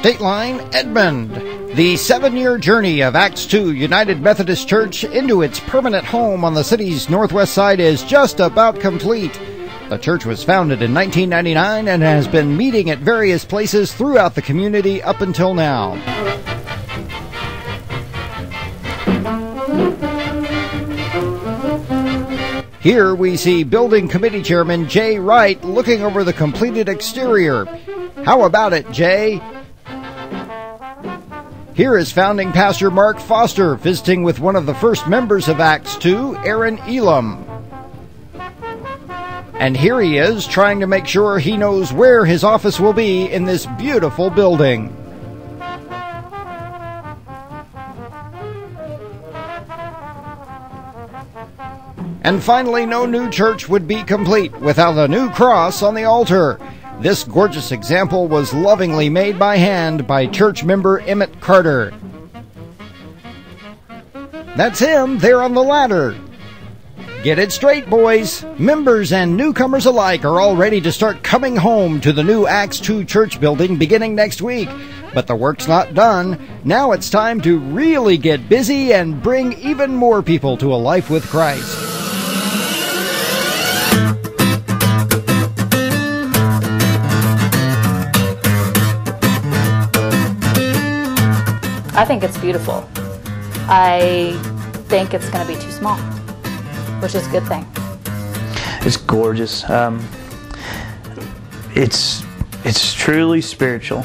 Dateline, Edmond. The 7-year journey of Acts 2 United Methodist Church into its permanent home on the city's northwest side is just about complete. The church was founded in 1999 and has been meeting at various places throughout the community up until now. Here we see Building Committee Chairman Jay Wright looking over the completed exterior. How about it, Jay? Here is founding pastor Mark Foster visiting with one of the first members of Acts 2, Aaron Elam. And here he is trying to make sure he knows where his office will be in this beautiful building. And finally, no new church would be complete without a new cross on the altar. This gorgeous example was lovingly made by hand by church member Emmett Carter. That's him there on the ladder. Get it straight, boys. Members and newcomers alike are all ready to start coming home to the new Acts 2 church building beginning next week. But the work's not done. Now it's time to really get busy and bring even more people to a life with Christ. I think it's beautiful. I think it's going to be too small, which is a good thing. It's gorgeous. It's truly spiritual.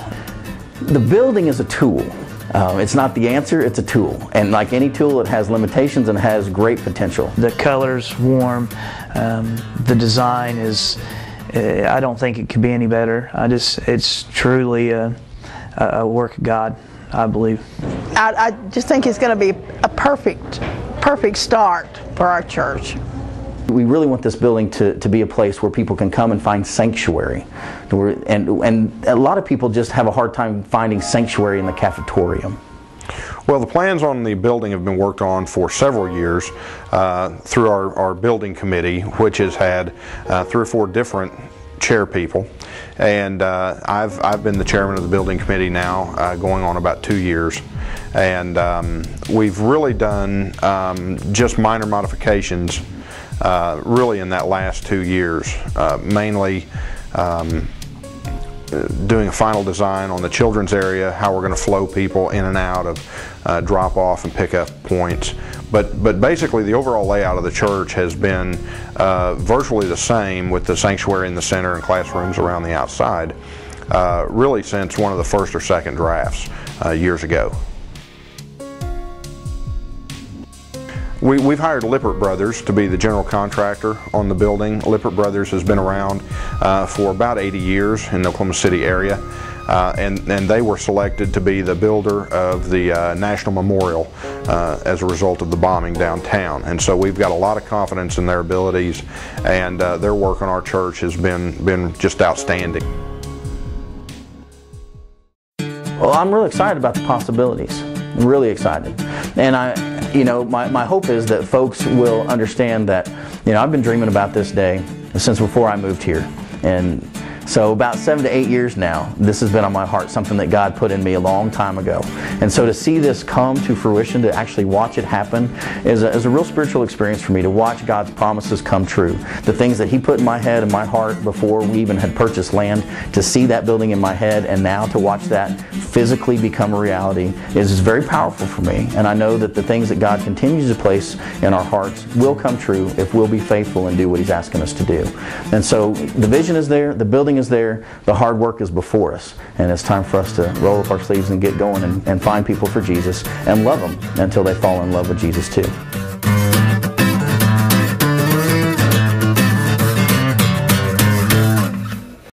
The building is a tool. It's not the answer, it's a tool. And like any tool, it has limitations and has great potential. The color's warm. The design is, I don't think it could be any better. It's truly a work of God, I believe. I just think it's going to be a perfect start for our church. We really want this building to be a place where people can come and find sanctuary. And a lot of people just have a hard time finding sanctuary in the cafetorium. Well, the plans on the building have been worked on for several years through our building committee, which has had 3 or 4 different chair people. And I've been the chairman of the building committee now going on about 2 years. And we've really done just minor modifications really in that last 2 years, mainly doing a final design on the children's area, how we're going to flow people in and out of drop-off and pick-up points. But basically the overall layout of the church has been virtually the same, with the sanctuary in the center and classrooms around the outside, really since one of the first or second drafts years ago. We've hired Lippert Brothers to be the general contractor on the building. Lippert Brothers has been around for about 80 years in the Oklahoma City area, and they were selected to be the builder of the National Memorial as a result of the bombing downtown. And so we've got a lot of confidence in their abilities, and their work on our church has been just outstanding. Well, I'm really excited about the possibilities. I'm really excited. And my hope is that folks will understand that, I've been dreaming about this day since before I moved here. And so about 7 to 8 years now, this has been on my heart, something that God put in me a long time ago. And so to see this come to fruition, to actually watch it happen, is a real spiritual experience for me, to watch God's promises come true. The things that He put in my head and my heart before we even had purchased land, to see that building in my head and now to watch that physically become a reality is very powerful for me. And I know that the things that God continues to place in our hearts will come true if we'll be faithful and do what He's asking us to do. And so the vision is there, the building is there, the hard work is before us, and it's time for us to roll up our sleeves and get going and find people for Jesus and love them until they fall in love with Jesus too.